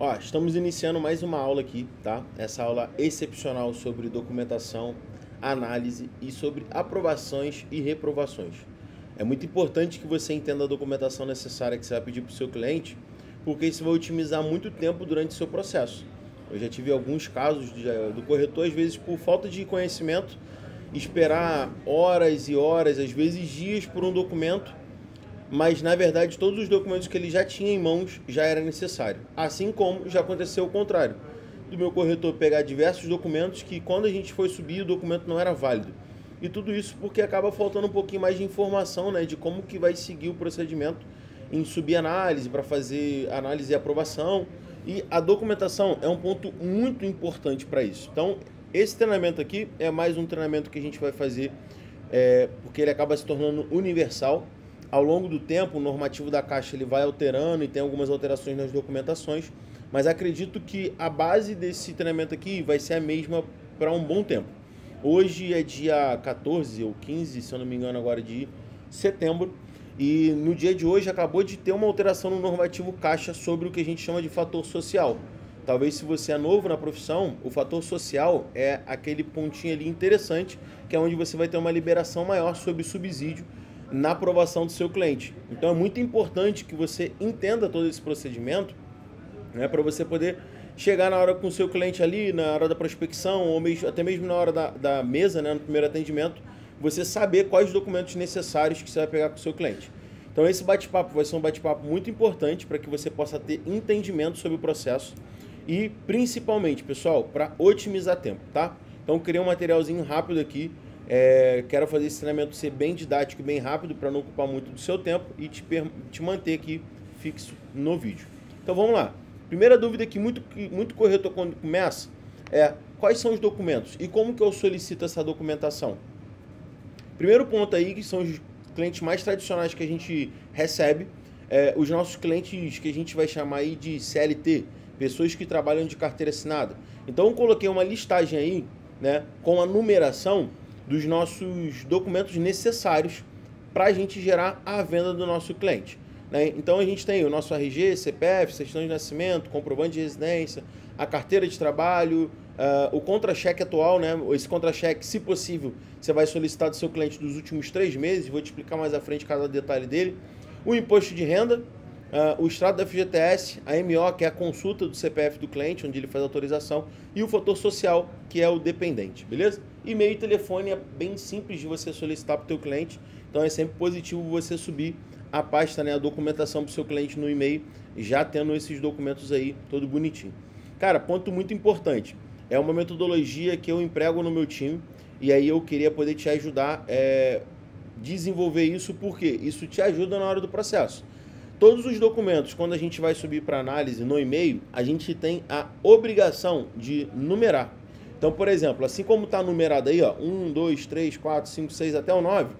Ó, estamos iniciando mais uma aula aqui, tá? Essa aula excepcional sobre documentação, análise e sobre aprovações e reprovações. É muito importante que você entenda a documentação necessária que você vai pedir para o seu cliente, porque isso vai otimizar muito tempo durante o seu processo. Eu já tive alguns casos do corretor, às vezes por falta de conhecimento, esperar horas e horas, às vezes dias por um documento, mas na verdade todos os documentos que ele já tinha em mãos já era necessário. Assim como já aconteceu o contrário, do meu corretor pegar diversos documentos que quando a gente foi subir o documento não era válido. E tudo isso porque acaba faltando um pouquinho mais de informação, né, de como que vai seguir o procedimento em subir análise para fazer análise e aprovação. E a documentação é um ponto muito importante para isso. Então, esse treinamento aqui é mais um treinamento que a gente vai fazer porque ele acaba se tornando universal. Ao longo do tempo, o normativo da Caixa ele vai alterando e tem algumas alterações nas documentações, mas acredito que a base desse treinamento aqui vai ser a mesma para um bom tempo. Hoje é dia 14 ou 15, se eu não me engano, agora de setembro, e no dia de hoje acabou de ter uma alteração no normativo Caixa sobre o que a gente chama de fator social. Talvez se você é novo na profissão, o fator social é aquele pontinho ali interessante, que é onde você vai ter uma liberação maior sobre subsídio na aprovação do seu cliente. Então é muito importante que você entenda todo esse procedimento, né, para você poder chegar na hora com o seu cliente ali, na hora da prospecção, ou mesmo, até mesmo na hora da mesa, né, no primeiro atendimento, você saber quais os documentos necessários que você vai pegar com o seu cliente. Então esse bate-papo vai ser um bate-papo muito importante para que você possa ter entendimento sobre o processo e principalmente, pessoal, para otimizar tempo, tá? Então eu criei um materialzinho rápido aqui. Quero fazer esse treinamento ser bem didático e bem rápido para não ocupar muito do seu tempo e te manter aqui fixo no vídeo. Então vamos lá. Primeira dúvida que muito corretor quando começa é quais são os documentos e como que eu solicito essa documentação. Primeiro ponto aí, que são os clientes mais tradicionais que a gente recebe, os nossos clientes que a gente vai chamar aí de CLT, pessoas que trabalham de carteira assinada. Então eu coloquei uma listagem aí, né, com a numeração dos nossos documentos necessários para a gente gerar a venda do nosso cliente, né? Então a gente tem o nosso RG, CPF, certidão de nascimento, comprovante de residência, a carteira de trabalho, o contra-cheque atual, né? Esse contra-cheque, se possível, você vai solicitar do seu cliente dos últimos 3 meses, vou te explicar mais à frente cada detalhe dele, o imposto de renda, o extrato da FGTS, a MO, que é a consulta do CPF do cliente, onde ele faz a autorização, e o fator social, que é o dependente, beleza? E-mail e telefone é bem simples de você solicitar para o teu cliente, então é sempre positivo você subir a pasta, né, a documentação para o seu cliente no e-mail, já tendo esses documentos aí, todo bonitinho. Cara, ponto muito importante, é uma metodologia que eu emprego no meu time, e aí eu queria poder te ajudar a desenvolver isso, porque isso te ajuda na hora do processo. Todos os documentos, quando a gente vai subir para análise no e-mail, a gente tem a obrigação de numerar. Então, por exemplo, assim como está numerado aí, ó, 1, 2, 3, 4, 5, 6 até o 9,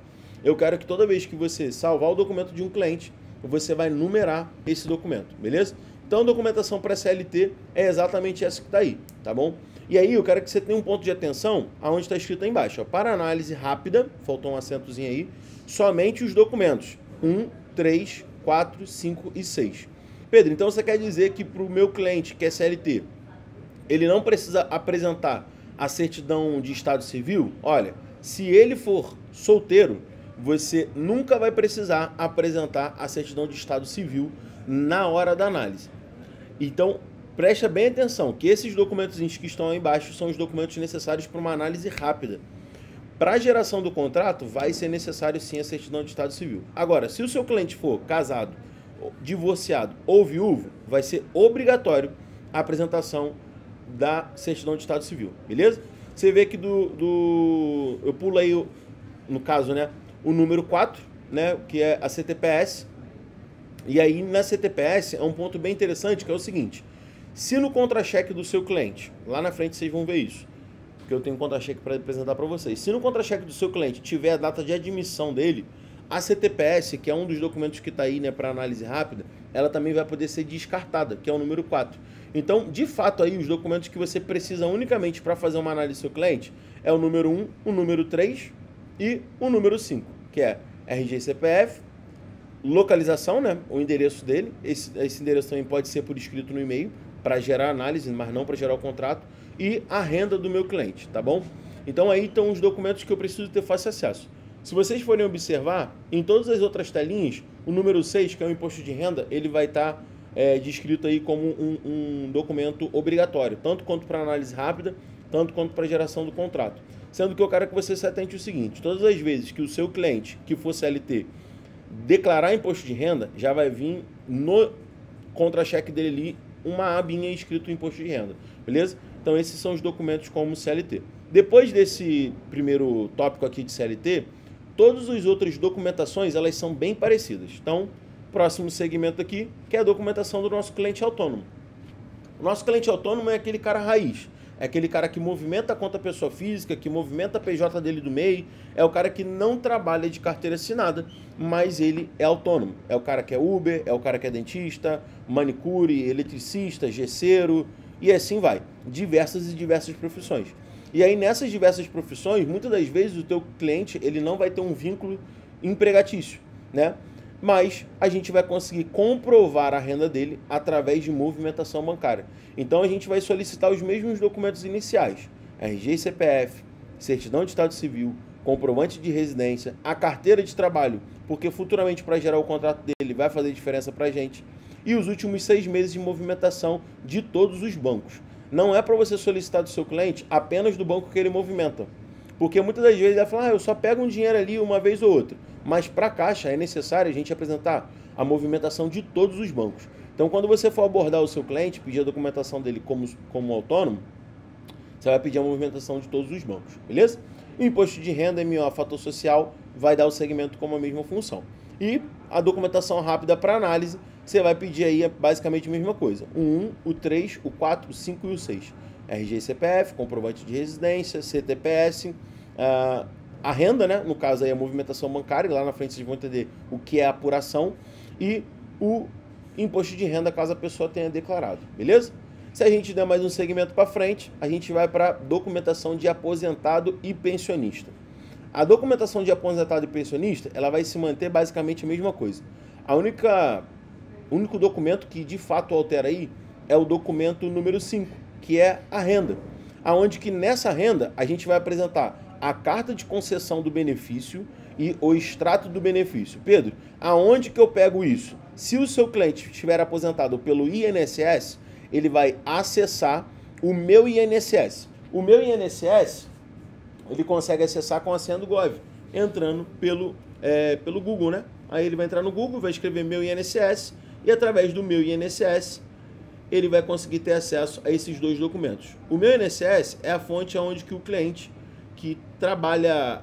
eu quero que toda vez que você salvar o documento de um cliente, você vai numerar esse documento, beleza? Então, documentação para CLT é exatamente essa que está aí, tá bom? E aí, eu quero que você tenha um ponto de atenção aonde está escrito aí embaixo, ó, para análise rápida, faltou um acentozinho aí, somente os documentos 1, 3, 4, 5 e 6. Pedro, então você quer dizer que para o meu cliente que é CLT, ele não precisa apresentar a certidão de estado civil? Olha, se ele for solteiro, você nunca vai precisar apresentar a certidão de estado civil na hora da análise. Então, preste bem atenção que esses documentos que estão aí embaixo são os documentos necessários para uma análise rápida. Para a geração do contrato, vai ser necessário sim a certidão de estado civil. Agora, se o seu cliente for casado, divorciado ou viúvo, vai ser obrigatório a apresentação da certidão de estado civil, beleza? Você vê que eu pulo aí, no caso, né, o número 4, né, que é a CTPS. E aí na CTPS é um ponto bem interessante, que é o seguinte: se no contra-cheque do seu cliente, lá na frente vocês vão ver isso, que eu tenho um contra-cheque para apresentar para vocês. Se no contra-cheque do seu cliente tiver a data de admissão dele, a CTPS, que é um dos documentos que está aí, né, para análise rápida, ela também vai poder ser descartada, que é o número 4. Então, de fato, aí os documentos que você precisa unicamente para fazer uma análise do seu cliente é o número 1, o número 3 e o número 5, que é RG e CPF, localização, né? O endereço dele. Esse endereço também pode ser por escrito no e-mail, para gerar análise, mas não para gerar o contrato. E a renda do meu cliente, tá bom? Então aí estão os documentos que eu preciso ter fácil acesso. Se vocês forem observar, em todas as outras telinhas, o número 6, que é o imposto de renda, ele vai estar descrito aí como um documento obrigatório, tanto quanto para análise rápida, tanto quanto para geração do contrato. Sendo que eu quero que você se atente ao seguinte: todas as vezes que o seu cliente, que for CLT, declarar imposto de renda, já vai vir no contra-cheque dele ali uma abinha escrito imposto de renda, beleza? Então esses são os documentos como CLT. Depois desse primeiro tópico aqui de CLT, todas as outras documentações, elas são bem parecidas. Então, próximo segmento aqui, que é a documentação do nosso cliente autônomo. O nosso cliente autônomo é aquele cara raiz. É aquele cara que movimenta a conta pessoa física, que movimenta a PJ dele do MEI. É o cara que não trabalha de carteira assinada, mas ele é autônomo. É o cara que é Uber, é o cara que é dentista, manicure, eletricista, gesseiro e assim vai. Diversas e diversas profissões. E aí nessas diversas profissões, muitas das vezes o teu cliente ele não vai ter um vínculo empregatício, né? Mas a gente vai conseguir comprovar a renda dele através de movimentação bancária. Então a gente vai solicitar os mesmos documentos iniciais: RG e CPF, certidão de estado civil, comprovante de residência, a carteira de trabalho, porque futuramente para gerar o contrato dele vai fazer diferença para a gente, e os últimos 6 meses de movimentação de todos os bancos. Não é para você solicitar do seu cliente apenas do banco que ele movimenta. Porque muitas das vezes ele vai falar: eu só pego um dinheiro ali uma vez ou outra. Mas para a Caixa é necessário a gente apresentar a movimentação de todos os bancos. Então, quando você for abordar o seu cliente, pedir a documentação dele como autônomo, você vai pedir a movimentação de todos os bancos, beleza? O imposto de renda, MO, fator social, vai dar o segmento como a mesma função. E a documentação rápida para análise, você vai pedir aí basicamente a mesma coisa: o 1, o 3, o 4, o 5 e o 6. RG e CPF, comprovante de residência, CTPS, a renda, né? No caso aí a movimentação bancária, e lá na frente vocês vão entender o que é apuração, e o imposto de renda caso a pessoa tenha declarado, beleza? Se a gente der mais um segmento para frente, a gente vai para documentação de aposentado e pensionista. A documentação de aposentado e pensionista, ela vai se manter basicamente a mesma coisa. O único documento que de fato altera aí é o documento número 5, que é a renda. Aonde que nessa renda a gente vai apresentar a carta de concessão do benefício e o extrato do benefício. Pedro, aonde que eu pego isso? Se o seu cliente estiver aposentado pelo INSS, ele vai acessar o Meu INSS. O Meu INSS, ele consegue acessar com a senha do Gov, entrando pelo Google, né? Aí ele vai entrar no Google, vai escrever Meu INSS, e através do Meu INSS, ele vai conseguir ter acesso a esses dois documentos. O Meu INSS é a fonte onde que o cliente que trabalha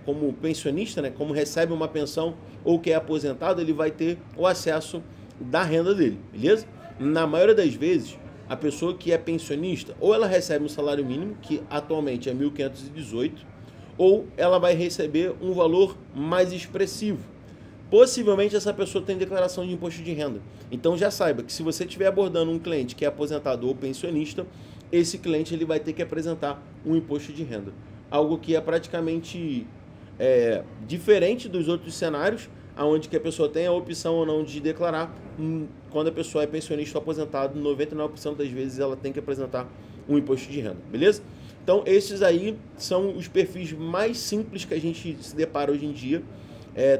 como pensionista, né, como recebe uma pensão ou que é aposentado, ele vai ter o acesso da renda dele, beleza? Na maioria das vezes, a pessoa que é pensionista, ou ela recebe um salário mínimo, que atualmente é 1.518, ou ela vai receber um valor mais expressivo. Possivelmente essa pessoa tem declaração de imposto de renda. Então já saiba que se você estiver abordando um cliente que é aposentado ou pensionista, esse cliente ele vai ter que apresentar um imposto de renda. Algo que é praticamente diferente dos outros cenários, onde que a pessoa tem a opção ou não de declarar. Quando a pessoa é pensionista ou aposentado, 99% das vezes ela tem que apresentar um imposto de renda, beleza? Então esses aí são os perfis mais simples que a gente se depara hoje em dia.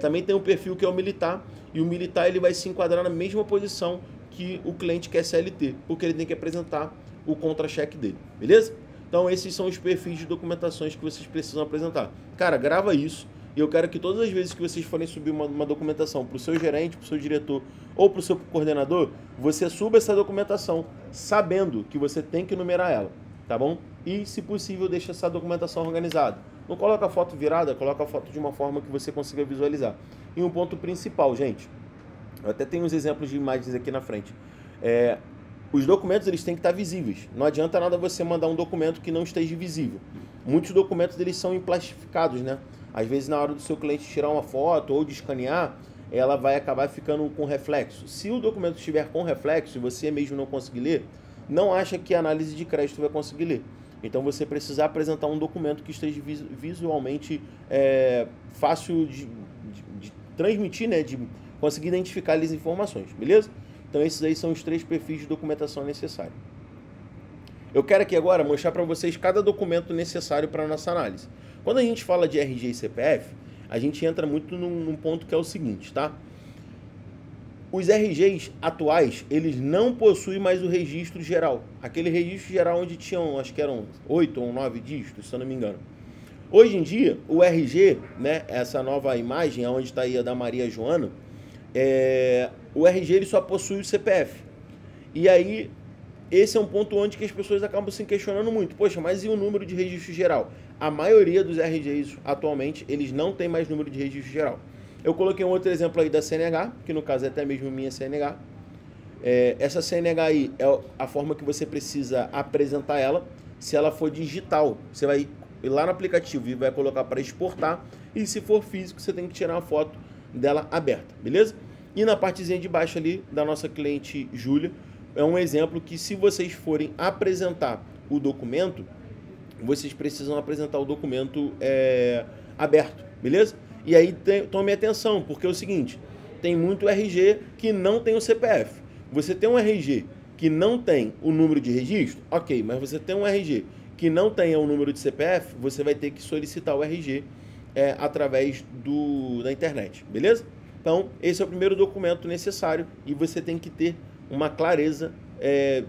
Também tem um perfil que é o militar, e o militar ele vai se enquadrar na mesma posição que o cliente que é CLT, porque ele tem que apresentar o contra-cheque dele, beleza? Então esses são os perfis de documentações que vocês precisam apresentar. Cara, grava isso, e eu quero que todas as vezes que vocês forem subir uma documentação para o seu gerente, para o seu diretor ou para o seu coordenador, você suba essa documentação sabendo que você tem que numerar ela, tá bom? E, se possível, deixa essa documentação organizada. Não coloca a foto virada, coloca a foto de uma forma que você consiga visualizar. E um ponto principal, gente, eu até tenho uns exemplos de imagens aqui na frente. Os documentos eles têm que estar visíveis. Não adianta nada você mandar um documento que não esteja visível. Muitos documentos eles são emplastificados, né? Às vezes na hora do seu cliente tirar uma foto ou de escanear, ela vai acabar ficando com reflexo. Se o documento estiver com reflexo e você mesmo não conseguir ler, não acha que a análise de crédito vai conseguir ler. Então você precisa apresentar um documento que esteja visualmente fácil de transmitir, né? De conseguir identificar ali as informações, beleza? Então esses aí são os 3 perfis de documentação necessários. Eu quero aqui agora mostrar para vocês cada documento necessário para a nossa análise. Quando a gente fala de RG e CPF, a gente entra muito num ponto que é o seguinte, tá? Os RGs atuais, eles não possuem mais o registro geral. Aquele registro geral onde tinham, acho que eram 8 ou 9 dígitos, se eu não me engano. Hoje em dia, o RG, né, essa nova imagem, onde está aí a da Maria Joana, o RG ele só possui o CPF. E aí, esse é um ponto onde que as pessoas acabam se questionando muito. Poxa, mas e o número de registro geral? A maioria dos RGs, atualmente, eles não tem mais número de registro geral. Eu coloquei um outro exemplo aí da CNH, que no caso é até mesmo minha CNH. Essa CNH aí é a forma que você precisa apresentar ela. Se ela for digital, você vai ir lá no aplicativo e vai colocar para exportar. E se for físico, você tem que tirar uma foto dela aberta, beleza? E na partezinha de baixo ali da nossa cliente Júlia, é um exemplo que se vocês forem apresentar o documento, vocês precisam apresentar o documento aberto, beleza? E aí tome atenção, porque é o seguinte, tem muito RG que não tem o CPF. Você tem um RG que não tem o número de registro, ok, mas você tem um RG que não tenha o número de CPF, você vai ter que solicitar o RG através da internet, beleza? Então, esse é o primeiro documento necessário e você tem que ter uma clareza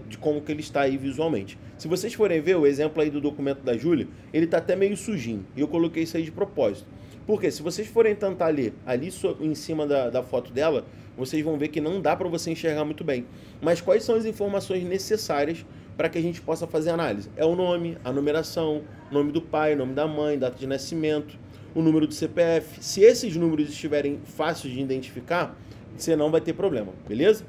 de como que ele está aí visualmente. Se vocês forem ver o exemplo aí do documento da Júlia, ele está até meio sujinho, e eu coloquei isso aí de propósito. Porque se vocês forem tentar ler ali em cima da foto dela, vocês vão ver que não dá para você enxergar muito bem. Mas quais são as informações necessárias para que a gente possa fazer análise? É o nome, a numeração, nome do pai, nome da mãe, data de nascimento, o número do CPF. Se esses números estiverem fáceis de identificar, você não vai ter problema, beleza?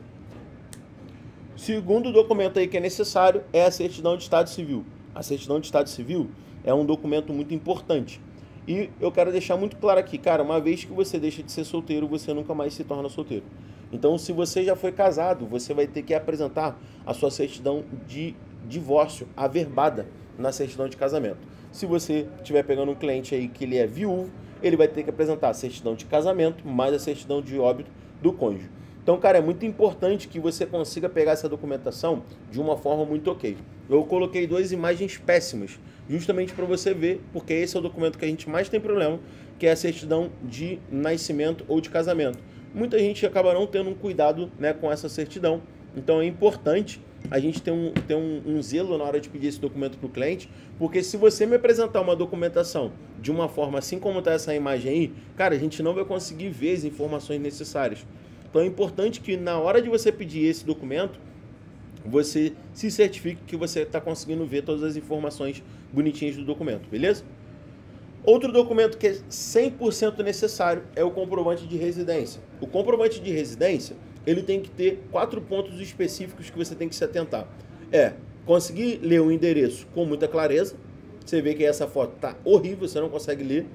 Segundo documento aí que é necessário é a certidão de estado civil. A certidão de estado civil é um documento muito importante. E eu quero deixar muito claro aqui, cara, uma vez que você deixa de ser solteiro, você nunca mais se torna solteiro. Então, se você já foi casado, você vai ter que apresentar a sua certidão de divórcio averbada na certidão de casamento. Se você estiver pegando um cliente aí que ele é viúvo, ele vai ter que apresentar a certidão de casamento mais a certidão de óbito do cônjuge. Então, cara, é muito importante que você consiga pegar essa documentação de uma forma muito ok. Eu coloquei 2 imagens péssimas, justamente para você ver, porque esse é o documento que a gente mais tem problema, que é a certidão de nascimento ou de casamento. Muita gente acaba não tendo um cuidado, né, com essa certidão, então é importante a gente ter um zelo na hora de pedir esse documento para o cliente, porque se você me apresentar uma documentação de uma forma assim como está essa imagem aí, cara, a gente não vai conseguir ver as informações necessárias. Então é importante que na hora de você pedir esse documento, você se certifique que você está conseguindo ver todas as informações bonitinhas do documento, beleza? Outro documento que é 100% necessário é o comprovante de residência. O comprovante de residência, ele tem que ter 4 pontos específicos que você tem que se atentar. Conseguir ler o endereço com muita clareza. Você vê que essa foto está horrível, você não consegue ler.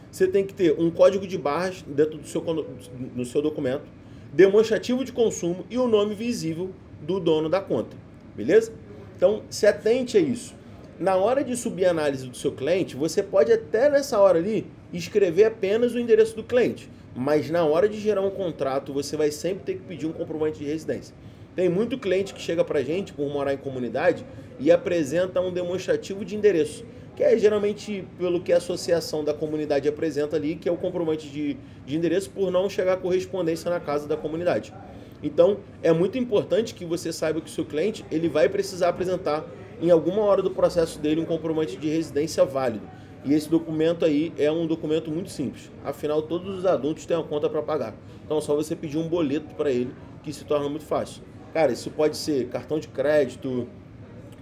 Você tem que ter um código de barras dentro do seu documento, demonstrativo de consumo e o nome visível do dono da conta, beleza? Então, se atente a isso. Na hora de subir a análise do seu cliente, você pode até nessa hora ali escrever apenas o endereço do cliente, mas na hora de gerar um contrato, você vai sempre ter que pedir um comprovante de residência. Tem muito cliente que chega pra gente por morar em comunidade e apresenta um demonstrativo de endereço, que é geralmente pelo que a associação da comunidade apresenta ali, que é o comprovante de endereço por não chegar a correspondência na casa da comunidade. Então, é muito importante que você saiba que o seu cliente ele vai precisar apresentar em alguma hora do processo dele um comprovante de residência válido. E esse documento aí é um documento muito simples. Afinal, todos os adultos têm uma conta para pagar. Então, é só você pedir um boleto para ele, que se torna muito fácil. Cara, isso pode ser cartão de crédito,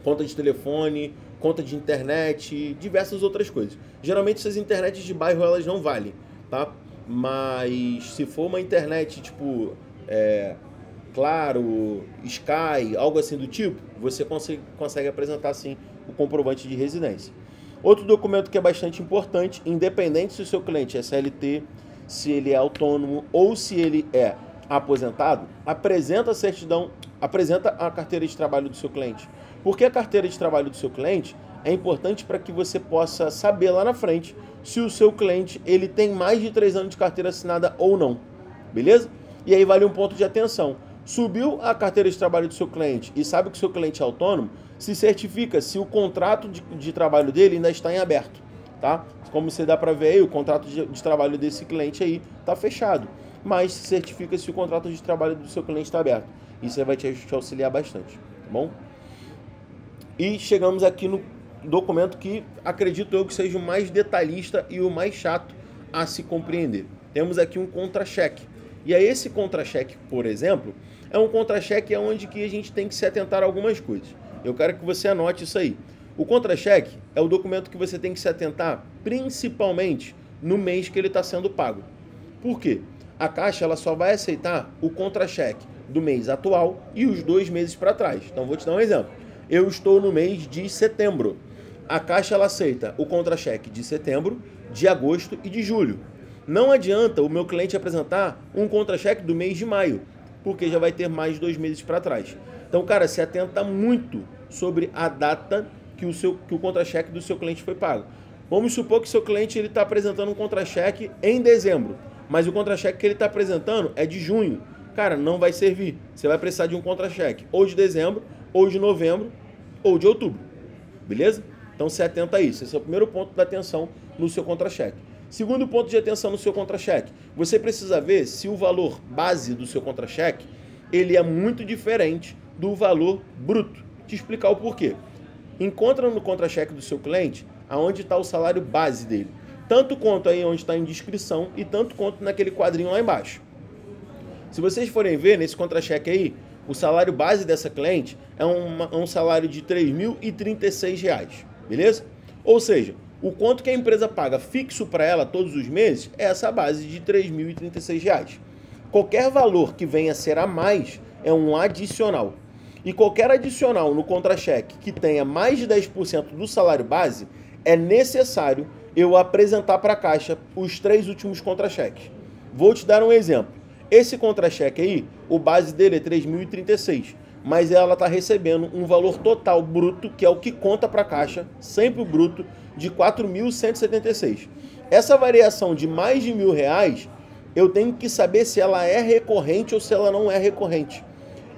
conta de telefone, conta de internet, diversas outras coisas. Geralmente essas internets de bairro elas não valem, tá? Mas se for uma internet tipo Claro, Sky, algo assim do tipo, você consegue apresentar sim o comprovante de residência. Outro documento que é bastante importante, independente se o seu cliente é CLT, se ele é autônomo ou se ele é aposentado, apresenta a certidão, apresenta a carteira de trabalho do seu cliente. Porque a carteira de trabalho do seu cliente é importante para que você possa saber lá na frente se o seu cliente ele tem mais de 3 anos de carteira assinada ou não, beleza? E aí vale um ponto de atenção. Subiu a carteira de trabalho do seu cliente e sabe que o seu cliente é autônomo, se certifica se o contrato de trabalho dele ainda está em aberto, tá? Como você dá para ver aí, o contrato de trabalho desse cliente aí está fechado, mas se certifica se o contrato de trabalho do seu cliente está aberto. Isso aí vai te auxiliar bastante, tá bom? E chegamos aqui no documento que acredito eu que seja o mais detalhista e o mais chato a se compreender. Temos aqui um contra-cheque. E aí esse contra-cheque, por exemplo, é um contra-cheque onde que a gente tem que se atentar a algumas coisas. Eu quero que você anote isso aí. O contra-cheque é o documento que você tem que se atentar principalmente no mês que ele está sendo pago. Por quê? A Caixa ela só vai aceitar o contra-cheque do mês atual e os 2 meses para trás. Então vou te dar um exemplo. Eu estou no mês de setembro. A Caixa ela aceita o contra-cheque de setembro, de agosto e de julho. Não adianta o meu cliente apresentar um contra-cheque do mês de maio, porque já vai ter mais de 2 meses para trás. Então, cara, se atenta muito sobre a data que o contra-cheque do seu cliente foi pago. Vamos supor que seu cliente está apresentando um contra-cheque em dezembro, mas o contra-cheque que ele está apresentando é de junho. Cara, não vai servir. Você vai precisar de um contra-cheque ou de dezembro, ou de novembro, ou de outubro. Beleza? Então, se atenta a isso. Esse é o primeiro ponto da atenção no seu contra-cheque. Segundo ponto de atenção no seu contra-cheque, você precisa ver se o valor base do seu contra-cheque ele é muito diferente do valor bruto. Te explicar o porquê. Encontra no contra-cheque do seu cliente aonde está o salário base dele. Tanto quanto aí onde está a indiscrição e tanto quanto naquele quadrinho lá embaixo. Se vocês forem ver nesse contra-cheque aí, o salário base dessa cliente é um salário de R$ 3.036, beleza? Ou seja, o quanto que a empresa paga fixo para ela todos os meses é essa base de R$ 3.036. Qualquer valor que venha a ser a mais é um adicional. E qualquer adicional no contra-cheque que tenha mais de 10% do salário base, é necessário eu apresentar para a Caixa os 3 últimos contra-cheques. Vou te dar um exemplo. Esse contra-cheque aí, o base dele é 3.036, mas ela está recebendo um valor total bruto, que é o que conta para a Caixa, sempre o bruto, de 4.176. Essa variação de mais de R$ 1.000, eu tenho que saber se ela é recorrente ou se ela não é recorrente.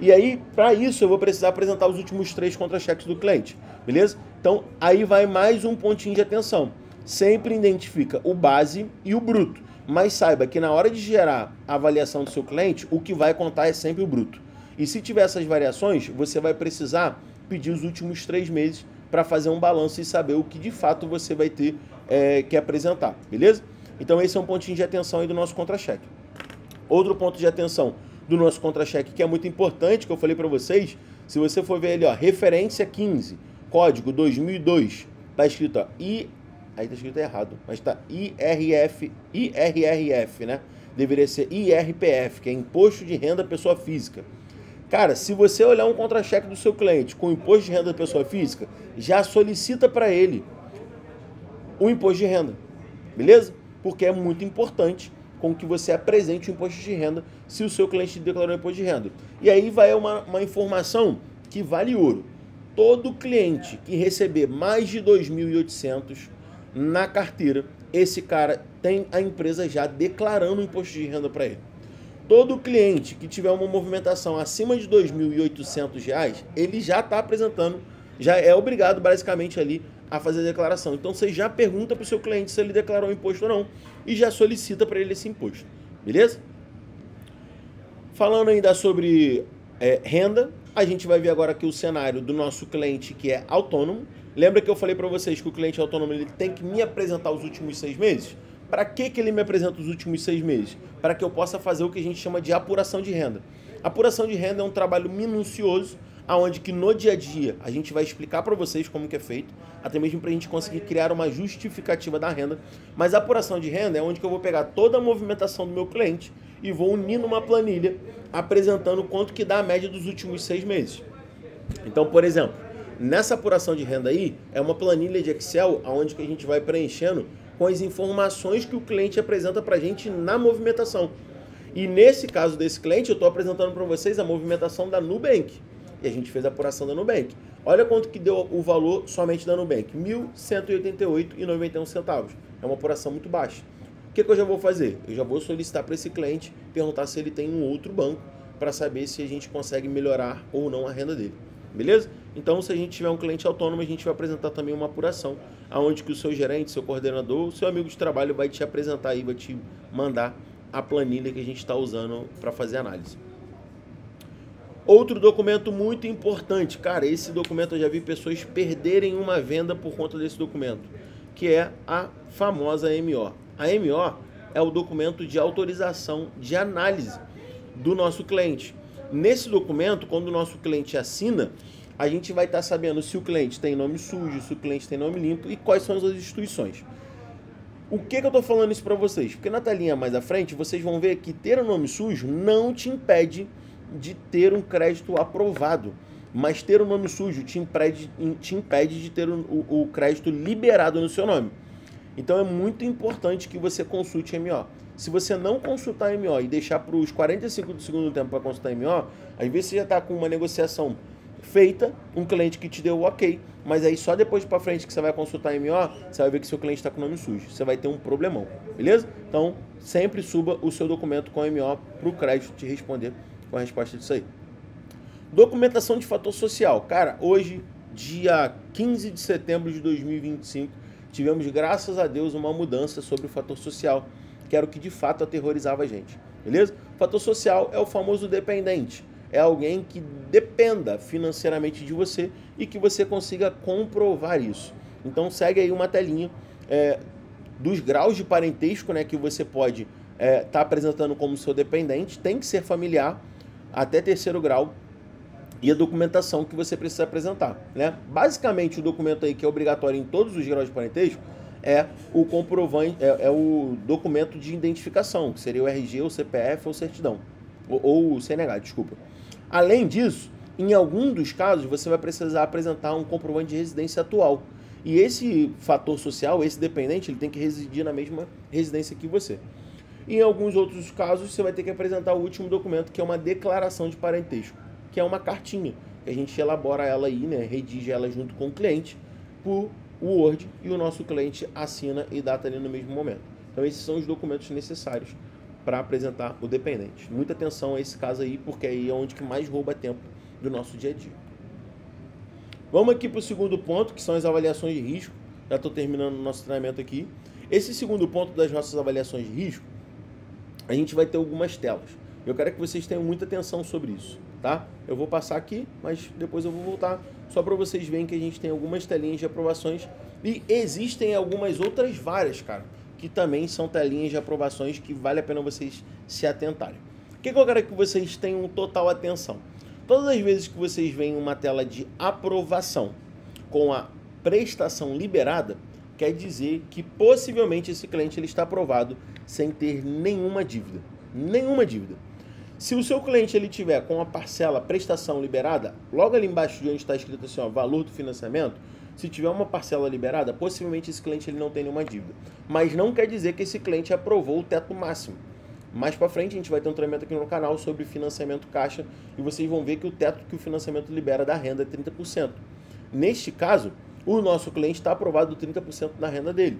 E aí, para isso, eu vou precisar apresentar os últimos 3 contra-cheques do cliente, beleza? Então, aí vai mais um pontinho de atenção. Sempre identifica o base e o bruto. Mas saiba que na hora de gerar a avaliação do seu cliente, o que vai contar é sempre o bruto. E se tiver essas variações, você vai precisar pedir os últimos 3 meses para fazer um balanço e saber o que de fato você vai ter que apresentar, beleza? Então esse é um pontinho de atenção aí do nosso contra-cheque. Outro ponto de atenção do nosso contra-cheque que é muito importante, que eu falei para vocês, se você for ver ali, ó, referência 15, código 2002, tá escrito, ó, aí tá escrito errado, mas tá IRRF, né? Deveria ser IRPF, que é Imposto de Renda Pessoa Física. Cara, se você olhar um contra-cheque do seu cliente com Imposto de Renda da Pessoa Física, já solicita para ele o Imposto de Renda, beleza? Porque é muito importante com que você apresente o Imposto de Renda se o seu cliente declarou o Imposto de Renda. E aí vai uma informação que vale ouro. Todo cliente que receber mais de 2.800 na carteira, esse cara tem a empresa já declarando o Imposto de Renda para ele. Todo cliente que tiver uma movimentação acima de R$ 2.800, ele já está apresentando, já é obrigado basicamente ali a fazer a declaração. Então você já pergunta para o seu cliente se ele declarou o imposto ou não e já solicita para ele esse imposto, beleza? Falando ainda sobre renda, a gente vai ver agora aqui o cenário do nosso cliente que é autônomo. Lembra que eu falei para vocês que o cliente autônomo ele tem que me apresentar os últimos 6 meses? Para que ele me apresenta os últimos 6 meses? Para que eu possa fazer o que a gente chama de apuração de renda. Apuração de renda é um trabalho minucioso, onde que no dia a dia a gente vai explicar para vocês como que é feito, até mesmo para a gente conseguir criar uma justificativa da renda. Mas a apuração de renda é onde que eu vou pegar toda a movimentação do meu cliente e vou unir numa planilha apresentando quanto que dá a média dos últimos 6 meses. Então, por exemplo, nessa apuração de renda aí, é uma planilha de Excel onde que a gente vai preenchendo com as informações que o cliente apresenta para a gente na movimentação. E nesse caso desse cliente, eu estou apresentando para vocês a movimentação da Nubank. E a gente fez a apuração da Nubank. Olha quanto que deu o valor somente da Nubank, R$ 1.188,91. É uma apuração muito baixa. O que eu já vou fazer? Eu já vou solicitar para esse cliente, perguntar se ele tem um outro banco, para saber se a gente consegue melhorar ou não a renda dele. Beleza? Então, se a gente tiver um cliente autônomo, a gente vai apresentar também uma apuração, aonde que o seu gerente, seu coordenador, o seu amigo de trabalho vai te apresentar aí, vai te mandar a planilha que a gente está usando para fazer análise. Outro documento muito importante, cara, esse documento eu já vi pessoas perderem uma venda por conta desse documento, que é a famosa MO. A MO é o documento de autorização de análise do nosso cliente. Nesse documento, quando o nosso cliente assina, a gente vai estar sabendo se o cliente tem nome sujo, se o cliente tem nome limpo e quais são as instituições. O que eu estou falando isso para vocês? Porque na telinha mais à frente, vocês vão ver que ter um nome sujo não te impede de ter um crédito aprovado, mas ter um nome sujo te impede de ter o crédito liberado no seu nome. Então é muito importante que você consulte a MO. Se você não consultar a MO e deixar para os 45 do segundo tempo para consultar a MO, às vezes você já está com uma negociação feita, um cliente que te deu o ok, mas aí só depois para frente que você vai consultar a MO, você vai ver que seu cliente está com o nome sujo. Você vai ter um problemão, beleza? Então, sempre suba o seu documento com a MO para o crédito te responder com a resposta disso aí. Documentação de fator social. Cara, hoje, dia 15 de setembro de 2025, tivemos, graças a Deus, uma mudança sobre o fator social, que era o que de fato aterrorizava a gente, beleza? O fator social é o famoso dependente. É alguém que dependa financeiramente de você e que você consiga comprovar isso. Então segue aí uma telinha dos graus de parentesco, né, que você pode tá apresentando como seu dependente. Tem que ser familiar até terceiro grau. E a documentação que você precisa apresentar, né? Basicamente, o documento aí que é obrigatório em todos os graus de parentesco é o comprovante, é o documento de identificação, que seria o RG, o CPF ou certidão, ou o CNH, desculpa. Além disso, em algum dos casos, você vai precisar apresentar um comprovante de residência atual. E esse fator social, esse dependente, ele tem que residir na mesma residência que você. E em alguns outros casos, você vai ter que apresentar o último documento, que é uma declaração de parentesco, que é uma cartinha, que a gente elabora ela aí, né, redige ela junto com o cliente, por Word, e o nosso cliente assina e data ali no mesmo momento. Então esses são os documentos necessários para apresentar o dependente. Muita atenção a esse caso aí, porque aí é onde que mais rouba tempo do nosso dia a dia. Vamos aqui para o segundo ponto, que são as avaliações de risco. Já estou terminando o nosso treinamento aqui. Esse segundo ponto das nossas avaliações de risco, a gente vai ter algumas telas. Eu quero que vocês tenham muita atenção sobre isso, tá? Eu vou passar aqui, mas depois eu vou voltar, só para vocês verem que a gente tem algumas telinhas de aprovações e existem algumas outras várias, cara, que também são telinhas de aprovações que vale a pena vocês se atentarem. O que eu quero que vocês tenham total atenção? Todas as vezes que vocês veem uma tela de aprovação com a prestação liberada, quer dizer que possivelmente esse cliente ele está aprovado sem ter nenhuma dívida. Nenhuma dívida. Se o seu cliente ele tiver com a parcela prestação liberada, logo ali embaixo de onde está escrito assim, ó, valor do financiamento, se tiver uma parcela liberada, possivelmente esse cliente ele não tem nenhuma dívida. Mas não quer dizer que esse cliente aprovou o teto máximo. Mais para frente a gente vai ter um treinamento aqui no canal sobre financiamento caixa e vocês vão ver que o teto que o financiamento libera da renda é 30%. Neste caso, o nosso cliente está aprovado 30% na renda dele.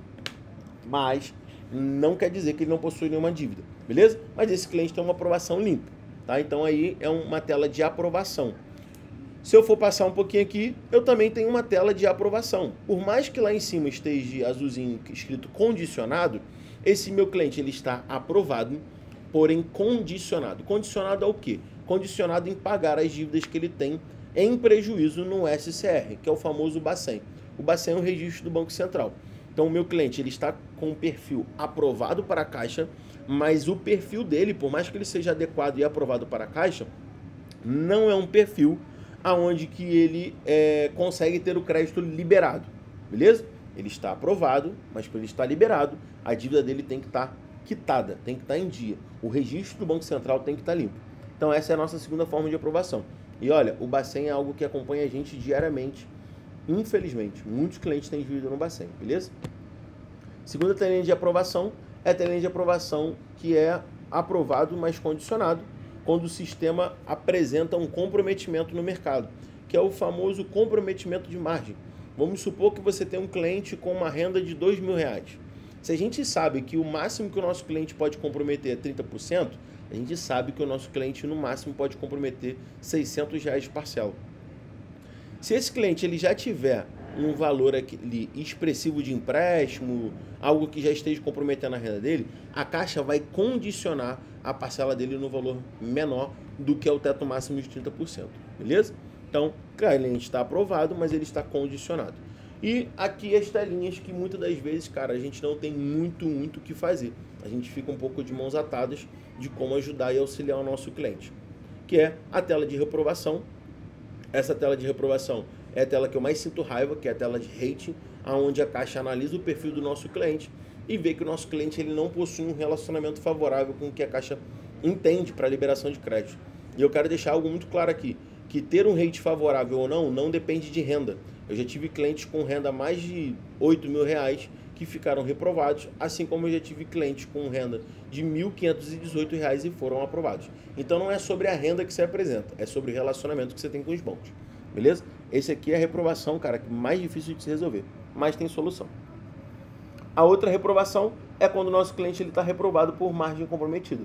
Mas não quer dizer que ele não possui nenhuma dívida, beleza? Mas esse cliente tem uma aprovação limpa, tá? Então aí é uma tela de aprovação. Se eu for passar um pouquinho aqui, eu também tenho uma tela de aprovação. Por mais que lá em cima esteja azulzinho escrito condicionado, esse meu cliente ele está aprovado, porém condicionado. Condicionado ao quê? Condicionado em pagar as dívidas que ele tem em prejuízo no SCR, que é o famoso Bacen. O Bacen é um registro do Banco Central. Então o meu cliente ele está com um perfil aprovado para a Caixa, mas o perfil dele, por mais que ele seja adequado e aprovado para a Caixa, não é um perfil aonde que ele consegue ter o crédito liberado, beleza? Ele está aprovado, mas para ele estar liberado, a dívida dele tem que estar quitada, tem que estar em dia. O registro do Banco Central tem que estar limpo. Então essa é a nossa segunda forma de aprovação. E olha, o Bacen é algo que acompanha a gente diariamente. Infelizmente, muitos clientes têm dívida no Bacen, beleza? Segunda telinha de aprovação é a telinha de aprovação que é aprovado, mas condicionado, quando o sistema apresenta um comprometimento no mercado, que é o famoso comprometimento de margem. Vamos supor que você tem um cliente com uma renda de R$2.000. Se a gente sabe que o máximo que o nosso cliente pode comprometer é 30%, a gente sabe que o nosso cliente no máximo pode comprometer R$600 de parcela. Se esse cliente ele já tiver um valor aqui, expressivo de empréstimo, algo que já esteja comprometendo a renda dele, a Caixa vai condicionar a parcela dele no valor menor do que é o teto máximo de 30%, beleza? Então, o cliente está aprovado, mas ele está condicionado. E aqui as telinhas que muitas das vezes, cara, a gente não tem muito o que fazer. A gente fica um pouco de mãos atadas de como ajudar e auxiliar o nosso cliente, que é a tela de reprovação. Essa tela de reprovação é a tela que eu mais sinto raiva, que é a tela de rating, onde a Caixa analisa o perfil do nosso cliente e vê que o nosso cliente ele não possui um relacionamento favorável com o que a Caixa entende para a liberação de crédito. E eu quero deixar algo muito claro aqui, que ter um rate favorável ou não depende de renda. Eu já tive clientes com renda mais de R$8.000 que ficaram reprovados, assim como eu já tive clientes com renda de R$1.518 e foram aprovados. Então não é sobre a renda que você apresenta, é sobre o relacionamento que você tem com os bancos. Beleza? Esse aqui é a reprovação, cara, mais difícil de se resolver, mas tem solução. A outra reprovação é quando o nosso cliente está reprovado por margem comprometida.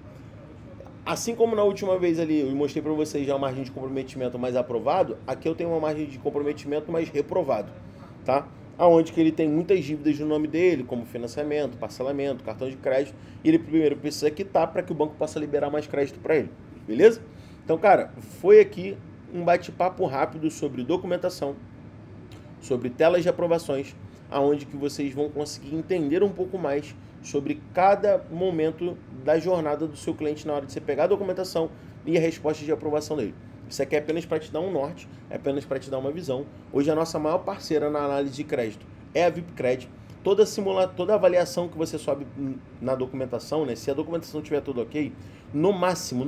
Assim como na última vez ali eu mostrei para vocês já uma margem de comprometimento mais aprovado, aqui eu tenho uma margem de comprometimento mais reprovado, tá? Aonde que ele tem muitas dívidas no nome dele, como financiamento, parcelamento, cartão de crédito, e ele primeiro precisa quitar para que o banco possa liberar mais crédito para ele, beleza? Então, cara, foi aqui um bate-papo rápido sobre documentação, sobre telas de aprovações, aonde que vocês vão conseguir entender um pouco mais sobre cada momento da jornada do seu cliente na hora de você pegar a documentação e a resposta de aprovação dele. Isso aqui é apenas para te dar um norte, é apenas para te dar uma visão. Hoje a nossa maior parceira na análise de crédito é a VIPcred. Toda avaliação que você sobe na documentação, né, se a documentação estiver tudo ok, no máximo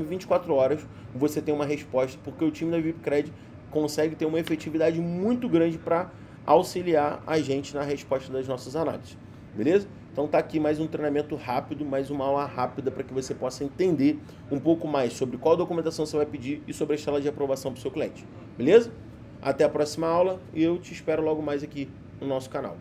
24 horas você tem uma resposta, porque o time da VIPcred consegue ter uma efetividade muito grande para auxiliar a gente na resposta das nossas análises. Beleza? Então tá aqui mais um treinamento rápido, mais uma aula rápida para que você possa entender um pouco mais sobre qual documentação você vai pedir e sobre a tela de aprovação para o seu cliente. Beleza? Até a próxima aula e eu te espero logo mais aqui no nosso canal.